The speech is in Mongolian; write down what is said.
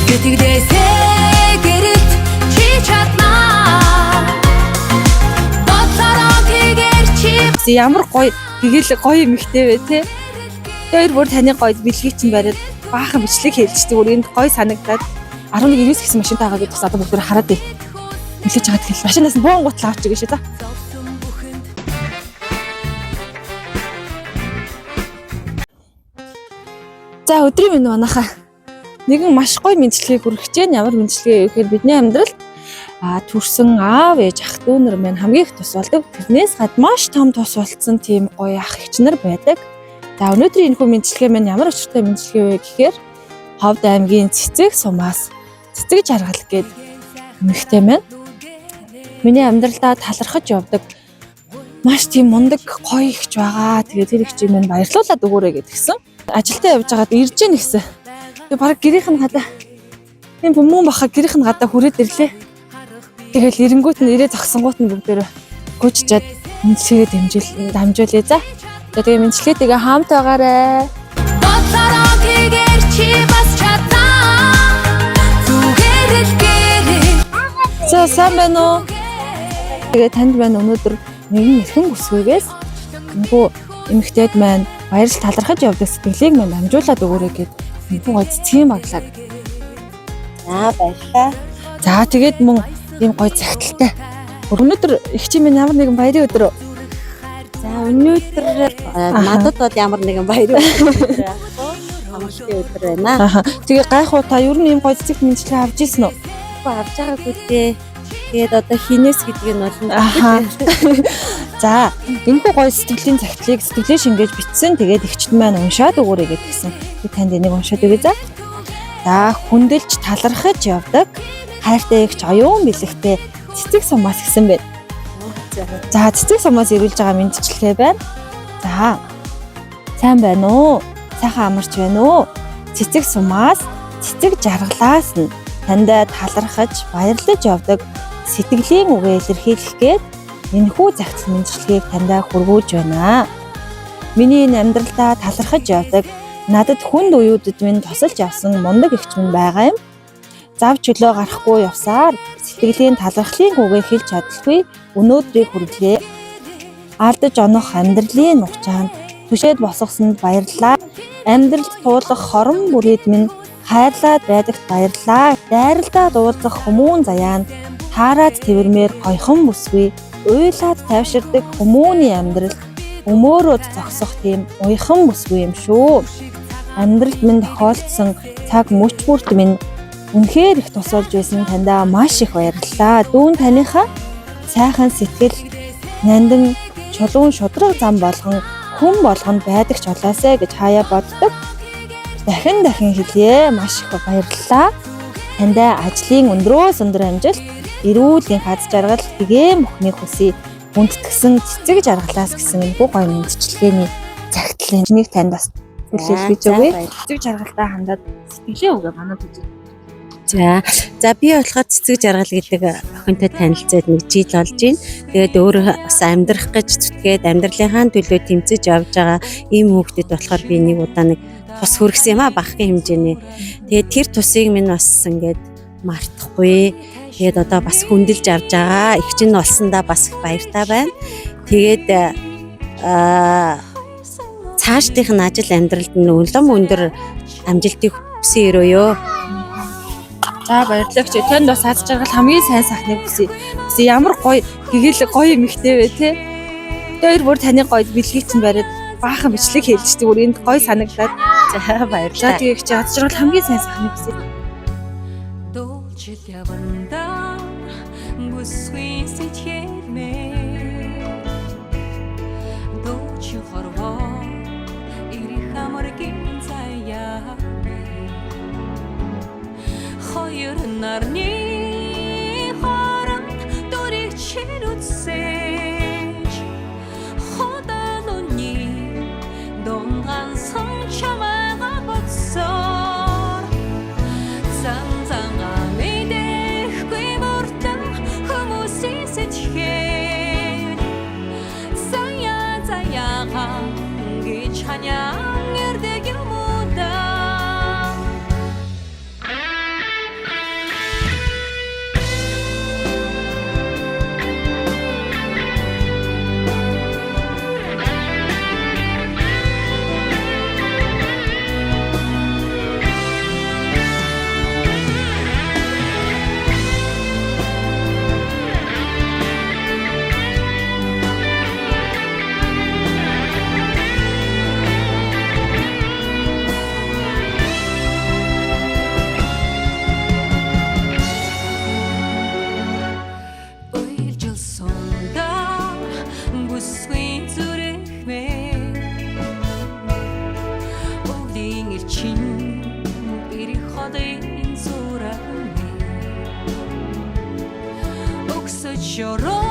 Сэтгэлээсээ гэрэлт чи чаднаа. Бодлороо тэгэр чи ямар гоё гэгэл гоё эмэгтэй вэ те. Тэр бүр таны гоё бэлгийг чинь бариад баахан бичлэг хэлждэг. Бүр энд гоё санагдаад 11-9 гэсэн машин таагаа гэдэгс одоо бүгд хараад ий. Хэлж чагаад хэл. Машинаас нь буун гутал авч игээ шээ за. За өдрийн минь манайхаа нэгэн маш гоё мэдлэгийг хүргэж जैन. Ямар мэдлэгээ гэхээр бидний амьдралд төрсөн аав ээж ах дүү нар маань хамгийн их тус болдог. Тэрнээс гад маш том тус болцсон тийм гоё ах эгч нар байдаг. За өнөөдрийн энэхүү мэдлэгээ маань ямар учиртай мэдлэгээ вэ гэхээр Ховд аймгийн Цэцэг сумаас Цэцэг жаргал гээд эмэгтэй маань миний амьдралдаа талархаж явдаг маш тийм мундаг гоё ихч байгаа. Тэгээд тэр ихчийг минь баярлуулад өгөөрэй гэдгсэн. Ажилдаа явж байгаад ирж гэн гэсэн. Тэгээд баг гэрийнх нь гадаа тийм хүмүүн баха гэрийнх нь гадаа хүрээд ирлээ. Тэгэл эренгүүт нь ирээ зогсонгууд нь бүгдээр гүйчжээд мэдлэгээ дамжуулъя за. Тэгээд мэдлэгээ хамт байгаарай. бодлороо тэгэр чи бас чаднаа. Зүгээр л гэрээ. За сайн байна уу? Тэгээд танд байна өнөөдөр нэгэн эрхэм бүсгүйгээс нөгөө эмэгтэйд маань баярлал талархаж явдаг сэтгэлийг маань дамжуулаад өгөөрэй гэд энэ гоё цэцгийн баглаа. За баярлалаа. За тэгээд мөн ийм гоё цагталтай. Өнөөдөр их чи минь ямар нэгэн баярын өдөр. За өнөөдөр надад бол ямар нэгэн баярын өдөр амралтын өдөр байна. Тэгээ гайхуу та ер нь ийм гоё цэцэг мэдлэгээ авч ирсэн үү? Авч байгаагүй дээ. Тэгээд одоо хинээс гэдгийг нь олон. За энэхүү гоё сэтгэлийн цагтлыг сэтгэлээ шингээж бичсэн. Тэгээд ихчд маань уншаад өгөөрэй гэдгсэн. Би танд энийг уншаад өгье за. За хүндэлж талархаж явдаг хайртай ихч оюун бэлэгтэй Цэцэг сумаас гисэн байна. За Цэцэг сумаас ирүүлж байгаа мэндчлэгээ байна. За сайн байна уу? Сайхан амарч байна уу? Цэцэг сумаас Цэцэг жаргалаас нь тандаа талархаж баярлаж явдаг сэтгэлийн үгээ илэрхийлэх гээд энэхүү загтал мэндчлэгийг тандаа хүргүүлж байна. Миний энэ амьдралдаа талархаж явдаг надад хүнд уюудад минь тусалж явсан мундаг эгч минь байгаа юм. Зав чөлөө гарахгүй явсаар сэтгэлийн талархлын үгээ хэлж чадалгүй өнөөдрийг хүргэлээ. Алдаж онох амьдралын нухчаанд түшээд босгосонд баярлалаа. Амьдралд туулах хорон бүрээд минь хайрлаад байдагт баярлалаа. Дайралтаа дуулах хүмүүн заяанд таарад тэрмээр гойхон бүсгүй уйлаад тайвширдаг хүмүүний амьдрал өмөөрөд зогсох тийм уйхан бүсгүй юм шүү. Амьдралд минь тохиолдсон цаг мөч бүрт минь үнэхээр их тусалж байсан тандаа маш их баярлалаа. Дүүн таныхаа сайхан сэтгэл нандин чулуун шудраг зам болгон хүн болгонд байдаг ч болоосай гэж хаяа боддог. Дахин хэлье маш их баярлалаа. Тандаа ажлын өндрөөс өндөр амжилт, эрүүл энх аз жаргал тэгээм бүхний хүсье хүндэтгсэн цэцэг жаргалаас гэсэн энэ гоё мэндчлэгээний цагтлын нэг танд бас хүлээлгэж өгье. Цэцэг жаргалтай хандаад сэтгэлээ өгөө манад үзье. За би болохоор Цэцэг жаргал гэдэг охинтой танилцаад нэг жил болж байна. Тэгээд өөрөө бас амьдрах гэж зүтгээд амьдралынхаа төлөө тэмцэж явж байгаа ийм хүүхдэд болохоор би нэг удаа нэг тус хүргэсэн юм а багахийн хэмжээний. Тэгээд тэр тусыг минь бас ингээд мартахгүй. Тэгээд одоо бас хүндэлж авч байгаа. Их чинь олсондоо бас их баяртай байна. Тэгээд цаашдынх нь ажил амьдралд нь улам өндөр амжилтыг хүсье өрөөё. За баярлалаа. Танд бас аз жаргал хамгийн сайн сайхныг хүсье. Ямар гоё гэгэл гоё эмэгтэй вэ те. Тэр бүр таны гоё бэлгийг чинь бариад баахан бичлэг хэлждэг. Бүр энд гоё санагдаад. За баярлалаа. Тэгээд их аз жаргал хамгийн сайн сайхныг хүсье. Нарны хорон дөрийг чирүцээж ходаноны донган сончмага бодсоор санзанга мэдэхгүй бүртэн хүмүүсийн сэтгэл заяага гэж ханян ярддаг юм уу да. Lloró